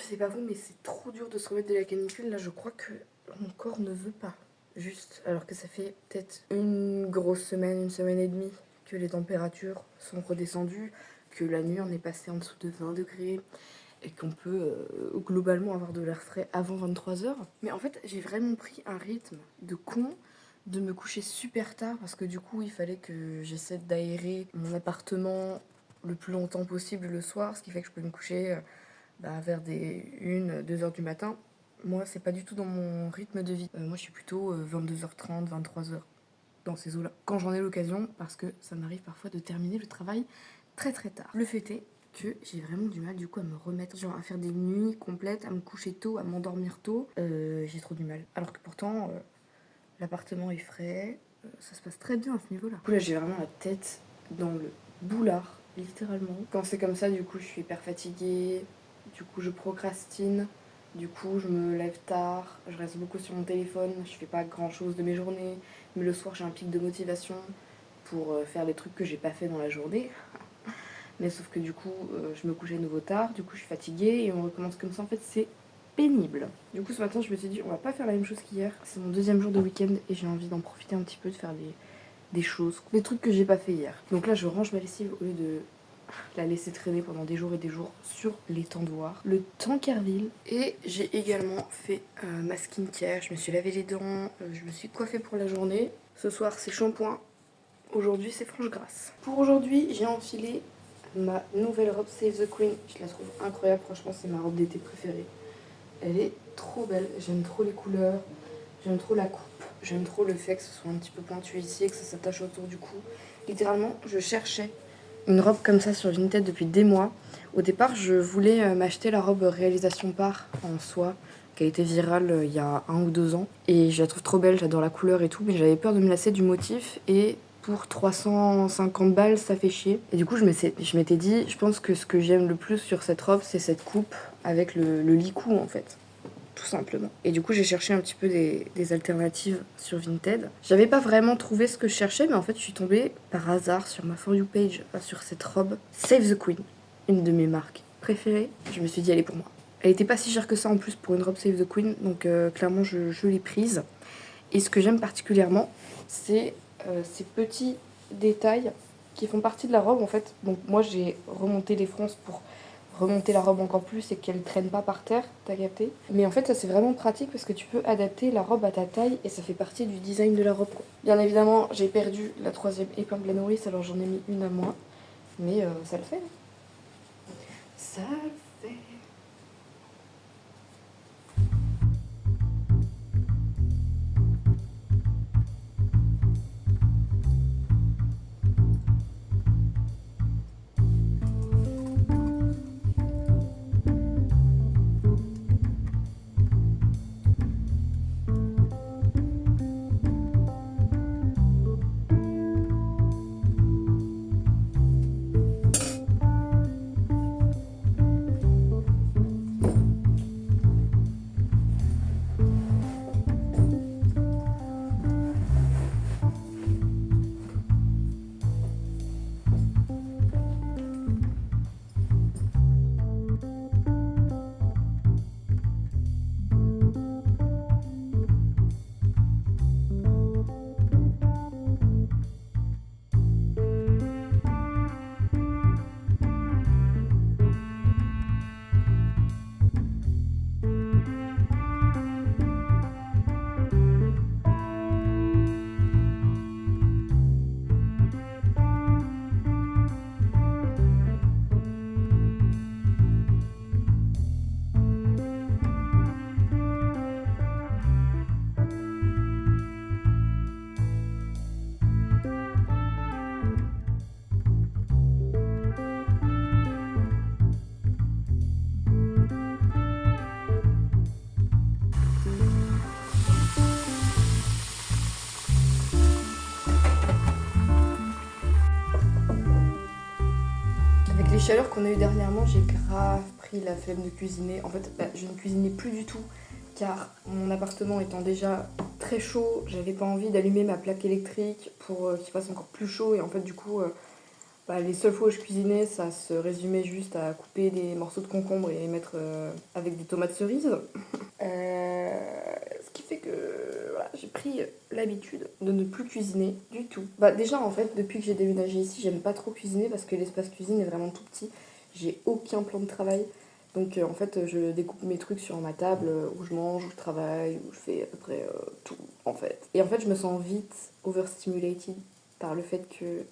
sais pas vous, mais c'est trop dur de se remettre de la canicule. Là, je crois que mon corps ne veut pas. Juste, alors que ça fait peut-être une grosse semaine, une semaine et demie que les températures sont redescendues, que la nuit on est passé en dessous de 20 degrés et qu'on peut globalement avoir de l'air frais avant 23 h. Mais en fait, j'ai vraiment pris un rythme de con de me coucher super tard parce que du coup, il fallait que j'essaie d'aérer mon appartement le plus longtemps possible le soir, ce qui fait que je peux me coucher vers des 1-2 heures du matin. Moi, c'est pas du tout dans mon rythme de vie. Moi, je suis plutôt 22h30, 23 h dans ces eaux-là. Quand j'en ai l'occasion, parce que ça m'arrive parfois de terminer le travail très très tard. Le fait est que j'ai vraiment du mal du coup à me remettre, genre à faire des nuits complètes, à me coucher tôt, à m'endormir tôt. J'ai trop du mal. Alors que pourtant, l'appartement est frais, ça se passe très bien à ce niveau-là. Du coup là, j'ai vraiment la tête dans le boulard, littéralement. Quand c'est comme ça, du coup, je suis hyper fatiguée. Du coup, je procrastine. Du coup, je me lève tard. Je reste beaucoup sur mon téléphone. Je fais pas grand-chose de mes journées. Mais le soir, j'ai un pic de motivation pour faire les trucs que j'ai pas fait dans la journée. Mais sauf que du coup, je me couche à nouveau tard. Du coup, je suis fatiguée et on recommence comme ça. En fait, c'est pénible. Du coup, ce matin, je me suis dit, on va pas faire la même chose qu'hier. C'est mon deuxième jour de week-end et j'ai envie d'en profiter un petit peu, de faire des choses, des trucs que j'ai pas fait hier. Donc là, je range ma lessive au lieu de la laisser traîner pendant des jours et des jours sur l'étendoir. Le Tankerville. Et j'ai également fait ma skincare. Je me suis lavé les dents, je me suis coiffée pour la journée. Ce soir, c'est shampoing. Aujourd'hui, c'est frange grasse. Pour aujourd'hui, j'ai enfilé ma nouvelle robe Save the Queen. Je la trouve incroyable, franchement, c'est ma robe d'été préférée. Elle est trop belle, j'aime trop les couleurs, j'aime trop la coupe, j'aime trop le fait que ce soit un petit peu pointu ici et que ça s'attache autour du cou. Littéralement, je cherchais une robe comme ça sur Vinted depuis des mois. Au départ, je voulais m'acheter la robe réalisation par en soie qui a été virale il y a 1 ou 2 ans. Et je la trouve trop belle, j'adore la couleur et tout, mais j'avais peur de me lasser du motif et pour 350 balles, ça fait chier. Et du coup, je m'étais dit, je pense que ce que j'aime le plus sur cette robe, c'est cette coupe avec le licou en fait. Tout simplement. Et du coup, j'ai cherché un petit peu des alternatives sur Vinted. J'avais pas vraiment trouvé ce que je cherchais, mais en fait, je suis tombée par hasard sur ma For You page sur cette robe Save the Queen, une de mes marques préférées. Je me suis dit, elle est pour moi. Elle était pas si chère que ça en plus pour une robe Save the Queen, donc clairement, je l'ai prise. Et ce que j'aime particulièrement, c'est ces petits détails qui font partie de la robe en fait. Donc moi, j'ai remonté les fronces pour remonter la robe encore plus et qu'elle traîne pas par terre, t'as capté. Mais en fait, ça c'est vraiment pratique parce que tu peux adapter la robe à ta taille et ça fait partie du design de la robe. Bien évidemment, j'ai perdu la 3e épingle à nourrice, alors j'en ai mis une à moi. Mais ça le fait. Ça le fait. Avec les chaleurs qu'on a eues dernièrement, j'ai grave pris la flemme de cuisiner. En fait, je ne cuisinais plus du tout car mon appartement étant déjà très chaud, j'avais pas envie d'allumer ma plaque électrique pour qu'il fasse encore plus chaud et en fait du coup Les seules fois où je cuisinais, ça se résumait juste à couper des morceaux de concombre et les mettre avec des tomates cerises. Ce qui fait que voilà, j'ai pris l'habitude de ne plus cuisiner du tout. Déjà en fait, depuis que j'ai déménagé ici, j'aime pas trop cuisiner parce que l'espace cuisine est vraiment tout petit. J'ai aucun plan de travail. Donc en fait, je découpe mes trucs sur ma table où je mange, où je travaille, où je fais à peu près tout en fait. Et en fait, je me sens vite overstimulated par le fait que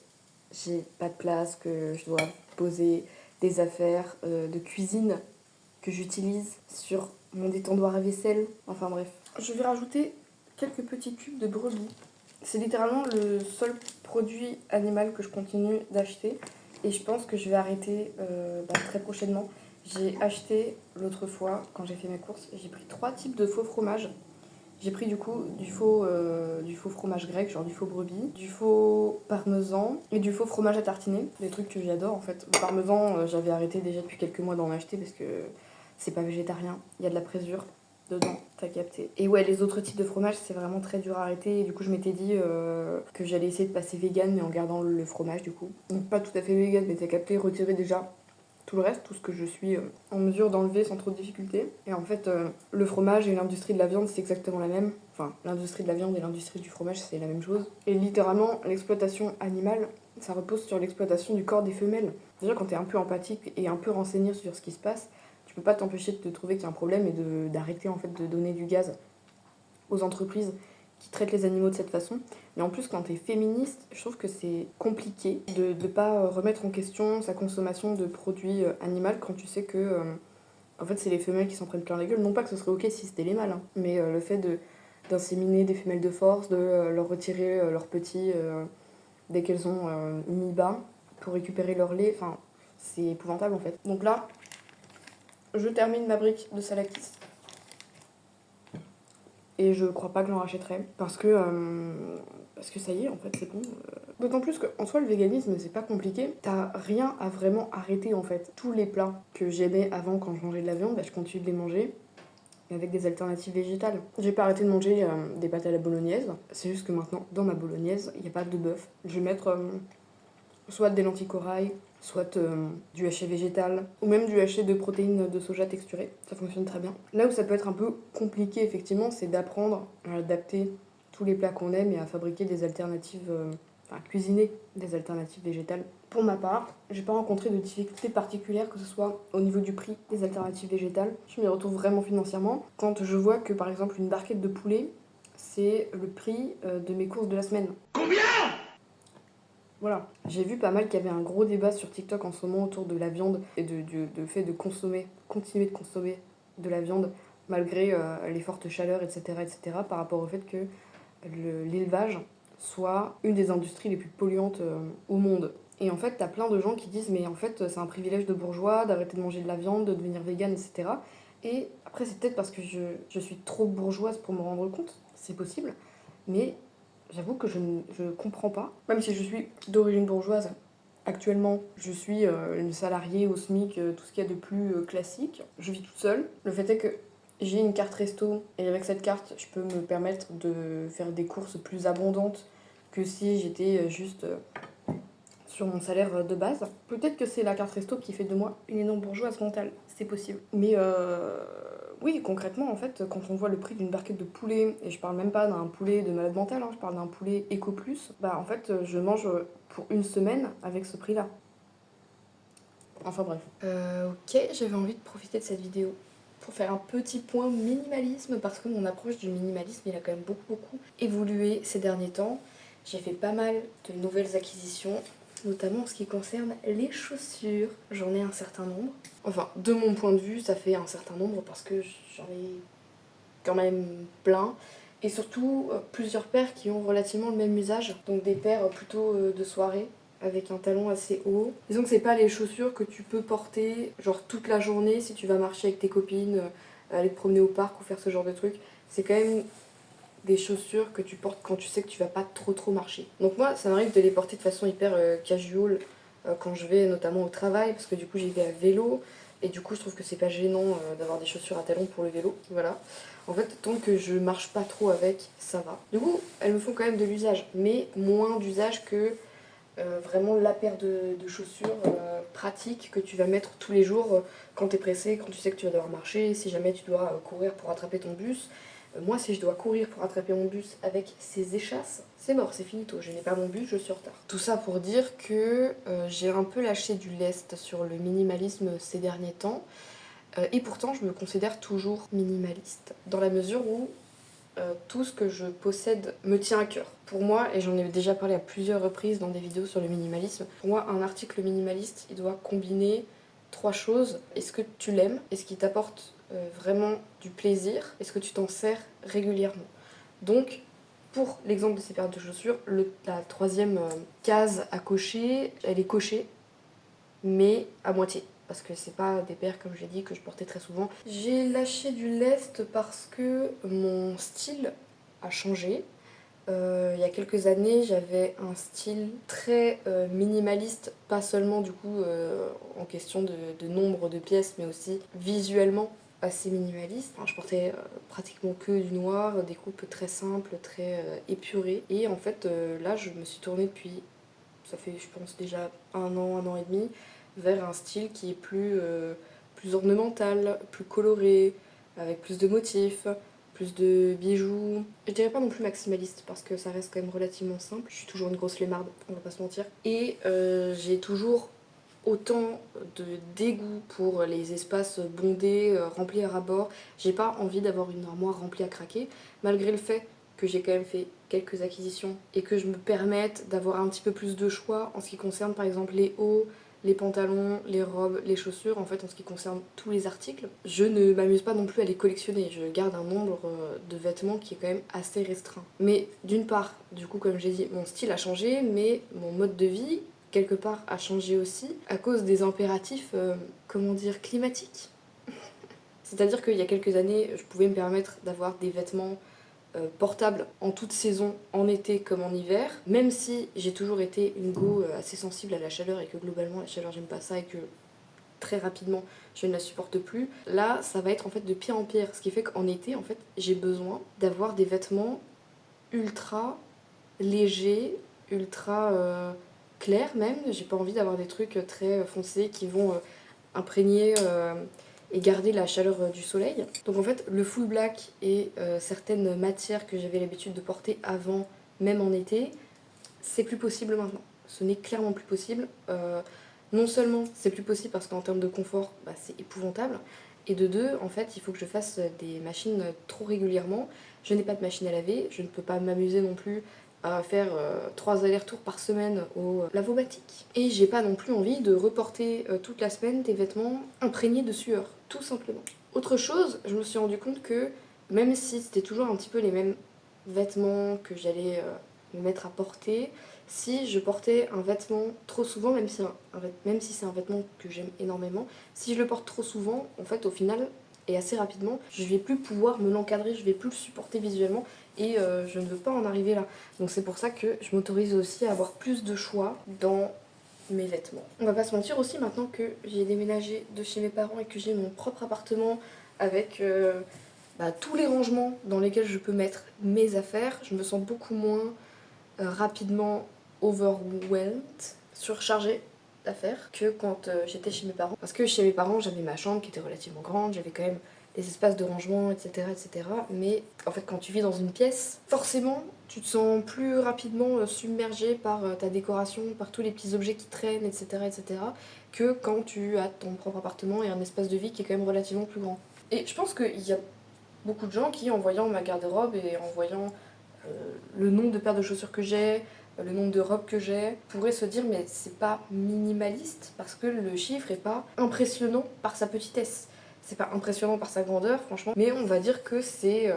j'ai pas de place, que je dois poser des affaires de cuisine que j'utilise sur mon détendoir à vaisselle. Enfin bref. Je vais rajouter quelques petits cubes de brebis. C'est littéralement le seul produit animal que je continue d'acheter. Et je pense que je vais arrêter très prochainement. J'ai acheté l'autre fois, quand j'ai fait mes courses, j'ai pris 3 types de faux fromages. J'ai pris du coup du faux fromage grec, genre du faux brebis, du faux parmesan et du faux fromage à tartiner. Des trucs que j'adore en fait. Le parmesan, j'avais arrêté déjà depuis quelques mois d'en acheter parce que c'est pas végétarien. Il y a de la présure dedans, t'as capté. Et ouais, les autres types de fromage, c'est vraiment très dur à arrêter. Et du coup, je m'étais dit que j'allais essayer de passer vegan, mais en gardant le fromage du coup. Donc pas tout à fait vegan, mais t'as capté, retirer déjà tout le reste, tout ce que je suis en mesure d'enlever sans trop de difficulté. Et en fait, le fromage et l'industrie de la viande, c'est exactement la même. Enfin, l'industrie de la viande et l'industrie du fromage, c'est la même chose. Et littéralement, l'exploitation animale, ça repose sur l'exploitation du corps des femelles. Déjà, quand t'es un peu empathique et un peu renseigné sur ce qui se passe, tu peux pas t'empêcher de te trouver qu'il y a un problème et d'arrêter en fait de donner du gaz aux entreprises qui traitent les animaux de cette façon. Mais en plus, quand t'es féministe, je trouve que c'est compliqué de ne pas remettre en question sa consommation de produits animaux quand tu sais que en fait, c'est les femelles qui s'en prennent plein la gueule. Non pas que ce serait ok si c'était les mâles, hein, mais le fait d'inséminer des femelles de force, de leur retirer leurs petits dès qu'elles ont mis bas pour récupérer leur lait, enfin, c'est épouvantable en fait. Donc là, je termine ma brique de Salakis. Et je crois pas que j'en rachèterai parce que ça y est, en fait, c'est bon. D'autant plus qu'en soi, le véganisme, c'est pas compliqué. T'as rien à vraiment arrêter, en fait. Tous les plats que j'aimais avant quand je mangeais de la viande, je continue de les manger avec des alternatives végétales. J'ai pas arrêté de manger des pâtes à la bolognaise. C'est juste que maintenant, dans ma bolognaise, il n'y a pas de bœuf. Je vais mettre soit des lentilles corail, soit du haché végétal, ou même du haché de protéines de soja texturées. Ça fonctionne très bien. Là où ça peut être un peu compliqué, effectivement, c'est d'apprendre à adapter tous les plats qu'on aime et à fabriquer des alternatives, à cuisiner des alternatives végétales. Pour ma part, j'ai pas rencontré de difficultés particulières, que ce soit au niveau du prix des alternatives végétales. Je m'y retrouve vraiment financièrement. Quand je vois que, par exemple, une barquette de poulet, c'est le prix de mes courses de la semaine. Combien ? Voilà. J'ai vu pas mal qu'il y avait un gros débat sur TikTok en ce moment autour de la viande et de fait de consommer, continuer de consommer de la viande malgré les fortes chaleurs, etc., par rapport au fait que l'élevage soit une des industries les plus polluantes au monde. Et en fait, t'as plein de gens qui disent mais en fait, c'est un privilège de bourgeois d'arrêter de manger de la viande, de devenir vegan, etc. Et après, c'est peut-être parce que je suis trop bourgeoise pour me rendre compte, c'est possible, mais j'avoue que je ne comprends pas. Même si je suis d'origine bourgeoise, actuellement, je suis une salariée au SMIC, tout ce qu'il y a de plus classique. Je vis toute seule. Le fait est que j'ai une carte resto et avec cette carte, je peux me permettre de faire des courses plus abondantes que si j'étais juste sur mon salaire de base. Peut-être que c'est la carte resto qui fait de moi une énorme bourgeoise mentale, c'est possible. Mais oui, concrètement, en fait, quand on voit le prix d'une barquette de poulet, et je parle même pas d'un poulet de malade mental, hein, je parle d'un poulet Eco Plus, en fait, je mange pour une semaine avec ce prix-là. Enfin bref. Ok, j'avais envie de profiter de cette vidéo pour faire un petit point minimalisme, parce que mon approche du minimalisme, il a quand même beaucoup évolué ces derniers temps. J'ai fait pas mal de nouvelles acquisitions, notamment en ce qui concerne les chaussures. J'en ai un certain nombre. Enfin, de mon point de vue, ça fait un certain nombre parce que j'en ai quand même plein. Et surtout, plusieurs paires qui ont relativement le même usage. Donc des paires plutôt de soirée, avec un talon assez haut. Disons que c'est pas les chaussures que tu peux porter genre toute la journée si tu vas marcher avec tes copines, aller te promener au parc ou faire ce genre de truc. C'est quand même des chaussures que tu portes quand tu sais que tu vas pas trop marcher. Donc moi, ça m'arrive de les porter de façon hyper casual quand je vais notamment au travail, parce que du coup j'y vais à vélo, et du coup je trouve que c'est pas gênant d'avoir des chaussures à talons pour le vélo, voilà. En fait, tant que je marche pas trop avec, ça va. Du coup, elles me font quand même de l'usage, mais moins d'usage que Vraiment la paire de chaussures pratique que tu vas mettre tous les jours quand tu es pressé, quand tu sais que tu vas devoir marcher, si jamais tu dois courir pour attraper ton bus. Moi, si je dois courir pour attraper mon bus avec ces échasses, c'est mort, c'est finito, je n'ai pas mon bus, je suis en retard. Tout ça pour dire que j'ai un peu lâché du lest sur le minimalisme ces derniers temps, et pourtant je me considère toujours minimaliste, dans la mesure où tout ce que je possède me tient à cœur. Pour moi, et j'en ai déjà parlé à plusieurs reprises dans des vidéos sur le minimalisme, pour moi, un article minimaliste, il doit combiner trois choses. Est-ce que tu l'aimes? Est-ce qu'il t'apporte vraiment du plaisir? Est-ce que tu t'en sers régulièrement? Donc, pour l'exemple de ces paires de chaussures, la troisième case à cocher, elle est cochée, mais à moitié. Parce que c'est pas des paires, comme j'ai dit, que je portais très souvent. J'ai lâché du lest parce que mon style a changé. Il y a quelques années, j'avais un style très minimaliste, pas seulement du coup en question de nombre de pièces, mais aussi visuellement assez minimaliste. Enfin, je portais pratiquement que du noir, des coupes très simples, très épurées. Et en fait, là, je me suis tournée depuis, ça fait je pense déjà un an et demi, vers un style qui est plus ornemental, plus coloré, avec plus de motifs, plus de bijoux. Je dirais pas non plus maximaliste parce que ça reste quand même relativement simple. Je suis toujours une grosse flemmarde, on va pas se mentir. Et j'ai toujours autant de dégoût pour les espaces bondés, remplis à ras-bord. J'ai pas envie d'avoir une armoire remplie à craquer, malgré le fait que j'ai quand même fait quelques acquisitions et que je me permette d'avoir un petit peu plus de choix en ce qui concerne par exemple les hauts, les pantalons, les robes, les chaussures, en fait en ce qui concerne tous les articles. Je ne m'amuse pas non plus à les collectionner, je garde un nombre de vêtements qui est quand même assez restreint. Mais d'une part, du coup comme j'ai dit, mon style a changé, mais mon mode de vie, quelque part, a changé aussi à cause des impératifs, comment dire, climatiques. C'est-à-dire qu'il y a quelques années, je pouvais me permettre d'avoir des vêtements portable en toute saison, en été comme en hiver, même si j'ai toujours été une go assez sensible à la chaleur et que globalement la chaleur j'aime pas ça et que très rapidement je ne la supporte plus, là ça va être en fait de pire en pire, ce qui fait qu'en été en fait j'ai besoin d'avoir des vêtements ultra légers, ultra clairs même, j'ai pas envie d'avoir des trucs très foncés qui vont imprégner et garder la chaleur du soleil. Donc en fait, le full black et certaines matières que j'avais l'habitude de porter avant, même en été, c'est plus possible maintenant. Ce n'est clairement plus possible. Non seulement c'est plus possible parce qu'en termes de confort, bah, c'est épouvantable, et de deux, en fait, il faut que je fasse des machines trop régulièrement. Je n'ai pas de machine à laver, je ne peux pas m'amuser non plus à faire 3 allers-retours par semaine au lavomatique. Et j'ai pas non plus envie de reporter toute la semaine des vêtements imprégnés de sueur, tout simplement. Autre chose, je me suis rendu compte que même si c'était toujours un petit peu les mêmes vêtements que j'allais me mettre à porter, si je portais un vêtement trop souvent, même si c'est un vêtement que j'aime énormément, si je le porte trop souvent, en fait au final et assez rapidement, je vais plus pouvoir me l'encadrer, je vais plus le supporter visuellement et je ne veux pas en arriver là. Donc c'est pour ça que je m'autorise aussi à avoir plus de choix dans mes vêtements. On va pas se mentir aussi, maintenant que j'ai déménagé de chez mes parents et que j'ai mon propre appartement avec tous les rangements dans lesquels je peux mettre mes affaires, je me sens beaucoup moins rapidement overwhelmed, surchargée d'affaires que quand j'étais chez mes parents. Parce que chez mes parents, j'avais ma chambre qui était relativement grande, j'avais quand même des espaces de rangement, etc., etc. Mais en fait, quand tu vis dans une pièce, forcément, tu te sens plus rapidement submergé par ta décoration, par tous les petits objets qui traînent, etc., etc., que quand tu as ton propre appartement et un espace de vie qui est quand même relativement plus grand. Et je pense qu'il y a beaucoup de gens qui, en voyant ma garde-robe et en voyant le nombre de paires de chaussures que j'ai, le nombre de robes que j'ai, pourrait se dire mais c'est pas minimaliste parce que le chiffre est pas impressionnant par sa petitesse. C'est pas impressionnant par sa grandeur, franchement, mais on va dire que c'est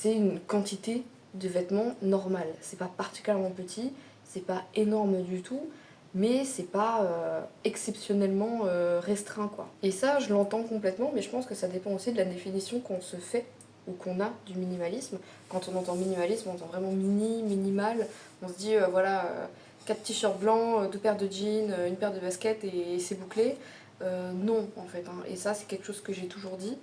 une quantité de vêtements normale. C'est pas particulièrement petit, c'est pas énorme du tout, mais c'est pas exceptionnellement restreint quoi. Et ça, je l'entends complètement, mais je pense que ça dépend aussi de la définition qu'on se fait ou qu'on a du minimalisme. Quand on entend minimalisme, on entend vraiment minimal. On se dit, voilà, 4 t-shirts blancs, 2 paires de jeans, une paire de baskets et c'est bouclé. Non, en fait. Hein. Et ça, c'est quelque chose que j'ai toujours dit.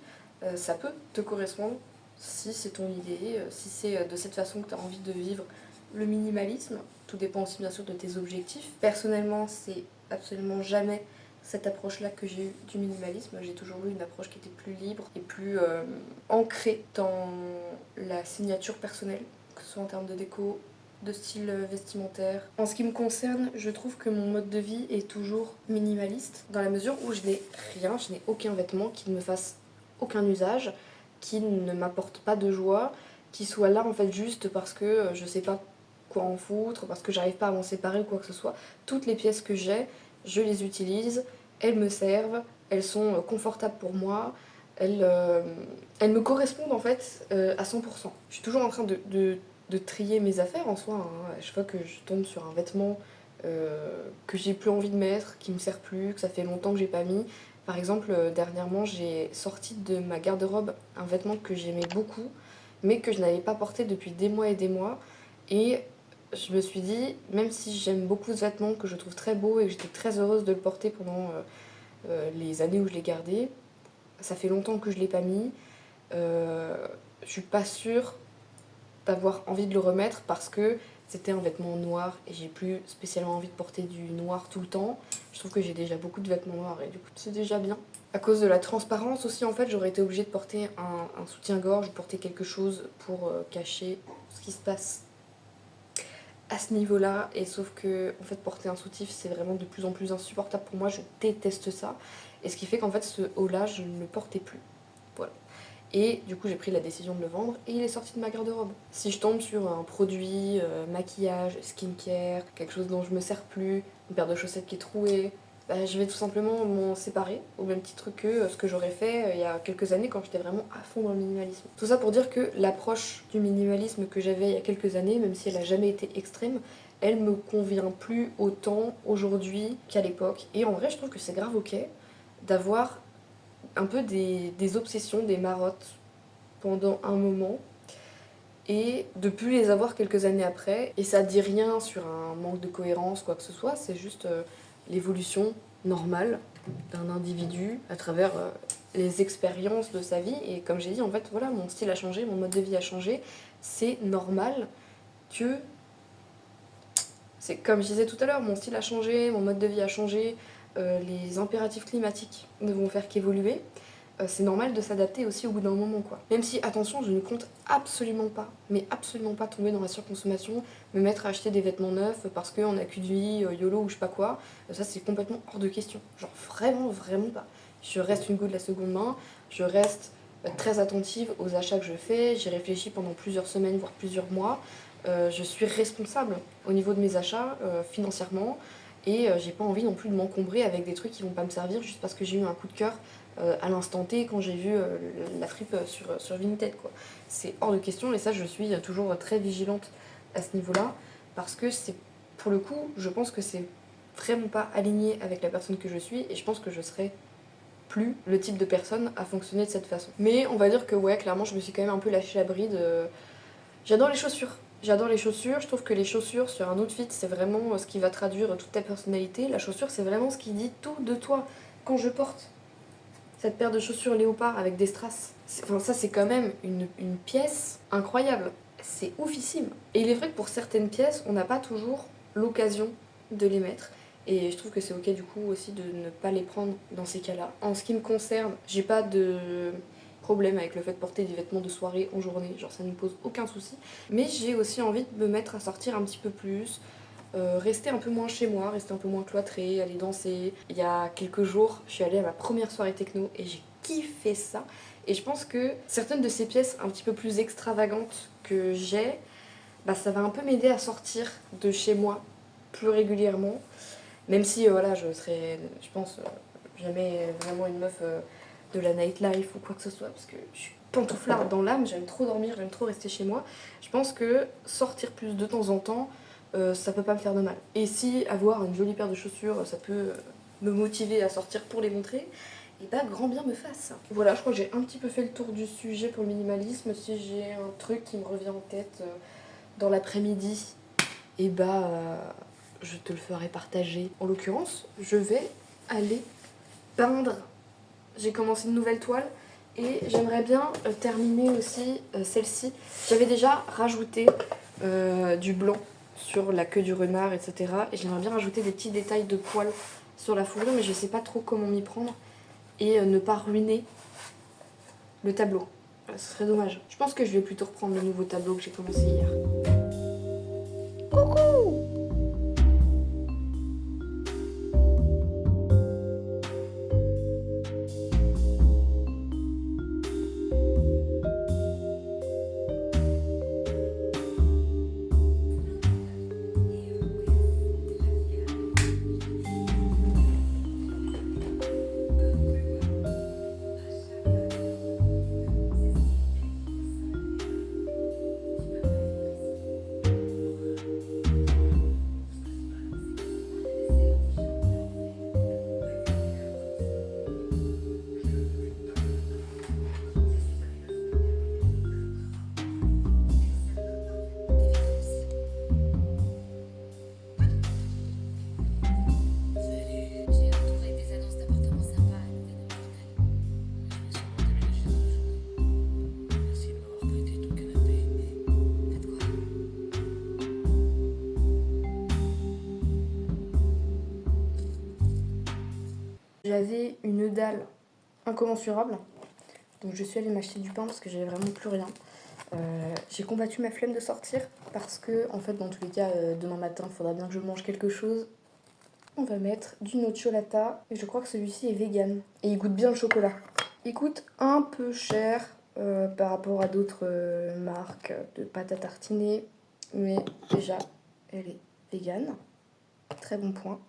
Ça peut te correspondre si c'est ton idée, si c'est de cette façon que tu as envie de vivre le minimalisme. Tout dépend aussi bien sûr de tes objectifs. Personnellement, c'est absolument jamais cette approche-là que j'ai eue du minimalisme. J'ai toujours eu une approche qui était plus libre et plus ancrée dans la signature personnelle, que ce soit en termes de déco, de style vestimentaire. En ce qui me concerne, je trouve que mon mode de vie est toujours minimaliste, dans la mesure où je n'ai rien, je n'ai aucun vêtement qui ne me fasse aucun usage, qui ne m'apporte pas de joie, qui soit là en fait juste parce que je sais pas quoi en foutre, parce que j'arrive pas à m'en séparer ou quoi que ce soit. Toutes les pièces que j'ai, je les utilise, elles me servent, elles sont confortables pour moi, elles me correspondent en fait à 100%. Je suis toujours en train de trier mes affaires en soi, hein. À chaque fois que je tombe sur un vêtement que j'ai plus envie de mettre, qui me sert plus, que ça fait longtemps que j'ai pas mis. Par exemple, dernièrement, j'ai sorti de ma garde-robe un vêtement que j'aimais beaucoup, mais que je n'avais pas porté depuis des mois et des mois. Et je me suis dit, même si j'aime beaucoup ce vêtement, que je trouve très beau et que j'étais très heureuse de le porter pendant les années où je l'ai gardé, ça fait longtemps que je l'ai pas mis. Je suis pas sûre d'avoir envie de le remettre parce que c'était un vêtement noir et j'ai plus spécialement envie de porter du noir tout le temps. Je trouve que j'ai déjà beaucoup de vêtements noirs et du coup c'est déjà bien. À cause de la transparence aussi, en fait, j'aurais été obligée de porter un soutien-gorge, porter quelque chose pour cacher ce qui se passe à ce niveau-là. Et sauf que, en fait, porter un soutif, c'est vraiment de plus en plus insupportable pour moi. Je déteste ça. Et ce qui fait qu'en fait, ce haut-là, je ne le portais plus. Voilà. Et du coup, j'ai pris la décision de le vendre et il est sorti de ma garde-robe. Si je tombe sur un produit, maquillage, skincare, quelque chose dont je me sers plus, une paire de chaussettes qui est trouée, bah, je vais tout simplement m'en séparer, au même titre que ce que j'aurais fait il y a quelques années quand j'étais vraiment à fond dans le minimalisme. Tout ça pour dire que l'approche du minimalisme que j'avais il y a quelques années, même si elle a jamais été extrême, elle me convient plus autant aujourd'hui qu'à l'époque. Et en vrai, je trouve que c'est grave ok d'avoir un peu des obsessions, des marottes pendant un moment et de plus les avoir quelques années après. Et ça dit rien sur un manque de cohérence, quoi que ce soit, c'est juste l'évolution normale d'un individu à travers les expériences de sa vie. Et comme j'ai dit, en fait, voilà, mon style a changé, mon mode de vie a changé. C'est normal que... C'est comme je disais tout à l'heure, mon style a changé, mon mode de vie a changé, les impératifs climatiques ne vont faire qu'évoluer. C'est normal de s'adapter aussi au bout d'un moment, quoi. Même si, attention, je ne compte absolument pas, mais absolument pas tomber dans la surconsommation, me mettre à acheter des vêtements neufs parce qu'on a qu'une vie, YOLO ou je sais pas quoi, ça c'est complètement hors de question. Genre vraiment, vraiment pas. Je reste une go de la seconde main, je reste très attentive aux achats que je fais, j'y réfléchis pendant plusieurs semaines, voire plusieurs mois. Je suis responsable au niveau de mes achats financièrement et j'ai pas envie non plus de m'encombrer avec des trucs qui vont pas me servir juste parce que j'ai eu un coup de cœur à l'instant T quand j'ai vu la fripe sur Vinted, quoi. C'est hors de question et ça je suis toujours très vigilante à ce niveau-là parce que c'est, pour le coup, je pense que c'est vraiment pas aligné avec la personne que je suis et je pense que je serais plus le type de personne à fonctionner de cette façon. Mais on va dire que ouais, clairement je me suis quand même un peu lâché la bride. J'adore les chaussures. J'adore les chaussures, je trouve que les chaussures sur un outfit c'est vraiment ce qui va traduire toute ta personnalité. La chaussure c'est vraiment ce qui dit tout de toi. Quand je porte cette paire de chaussures léopard avec des strass, enfin, ça c'est quand même une pièce incroyable. C'est oufissime. Et il est vrai que pour certaines pièces, on n'a pas toujours l'occasion de les mettre. Et je trouve que c'est ok du coup aussi de ne pas les prendre dans ces cas-là. En ce qui me concerne, j'ai pas de problème avec le fait de porter des vêtements de soirée en journée, genre ça ne me pose aucun souci. Mais j'ai aussi envie de me mettre à sortir un petit peu plus, rester un peu moins chez moi, rester un peu moins cloîtrée, aller danser. Il y a quelques jours, je suis allée à ma première soirée techno et j'ai kiffé ça. Et je pense que certaines de ces pièces un petit peu plus extravagantes que j'ai, bah, ça va un peu m'aider à sortir de chez moi plus régulièrement. Même si voilà, je serai, je pense, jamais vraiment une meuf de la nightlife ou quoi que ce soit, parce que je suis pantouflarde dans l'âme, j'aime trop dormir, j'aime trop rester chez moi. Je pense que sortir plus de temps en temps, ça peut pas me faire de mal. Et si avoir une jolie paire de chaussures, ça peut me motiver à sortir pour les montrer, et bah grand bien me fasse. Voilà, je crois que j'ai un petit peu fait le tour du sujet pour le minimalisme. Si j'ai un truc qui me revient en tête dans l'après-midi, et bah je te le ferai partager. En l'occurrence, je vais aller peindre. J'ai commencé une nouvelle toile et j'aimerais bien terminer aussi celle-ci. J'avais déjà rajouté du blanc sur la queue du renard, etc. Et j'aimerais bien rajouter des petits détails de poils sur la fourrure, mais je sais pas trop comment m'y prendre et ne pas ruiner le tableau. Ce serait dommage. Je pense que je vais plutôt reprendre le nouveau tableau que j'ai commencé hier. Coucou! J'avais une dalle incommensurable, donc je suis allée m'acheter du pain parce que j'avais vraiment plus rien. J'ai combattu ma flemme de sortir parce que, en fait, dans tous les cas, demain matin, il faudra bien que je mange quelque chose. On va mettre du nocciolata et je crois que celui-ci est vegan et il goûte bien le chocolat. Il coûte un peu cher par rapport à d'autres marques de pâte à tartiner, mais déjà, elle est vegan. Très bon point.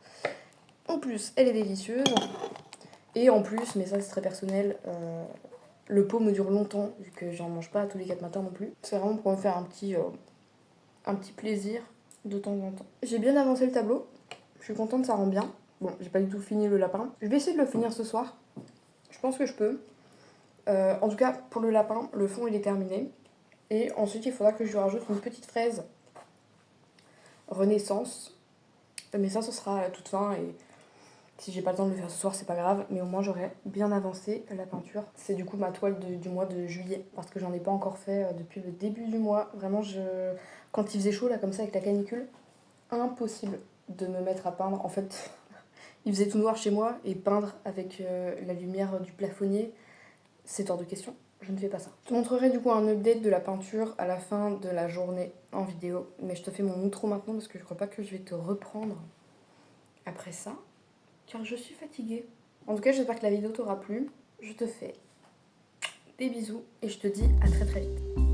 En plus, elle est délicieuse. Et en plus, mais ça c'est très personnel, le pot me dure longtemps, vu que j'en mange pas tous les 4 matins non plus. C'est vraiment pour me faire un petit plaisir de temps en temps. J'ai bien avancé le tableau, je suis contente, ça rend bien. Bon, j'ai pas du tout fini le lapin. Je vais essayer de le finir ce soir. Je pense que je peux. En tout cas, pour le lapin, le fond il est terminé. Et ensuite, il faudra que je lui rajoute une petite fraise Renaissance. Mais ça, ce sera à la toute fin et si j'ai pas le temps de le faire ce soir, c'est pas grave, mais au moins j'aurai bien avancé la peinture. C'est du coup ma toile du mois de juillet, parce que j'en ai pas encore fait depuis le début du mois. Vraiment, quand il faisait chaud, là, comme ça, avec la canicule, impossible de me mettre à peindre. En fait, il faisait tout noir chez moi, et peindre avec la lumière du plafonnier, c'est hors de question. Je ne fais pas ça. Je te montrerai du coup un update de la peinture à la fin de la journée en vidéo, mais je te fais mon outro maintenant, parce que je crois pas que je vais te reprendre après ça. Car je suis fatiguée. En tout cas, j'espère que la vidéo t'aura plu. Je te fais des bisous et je te dis à très très vite.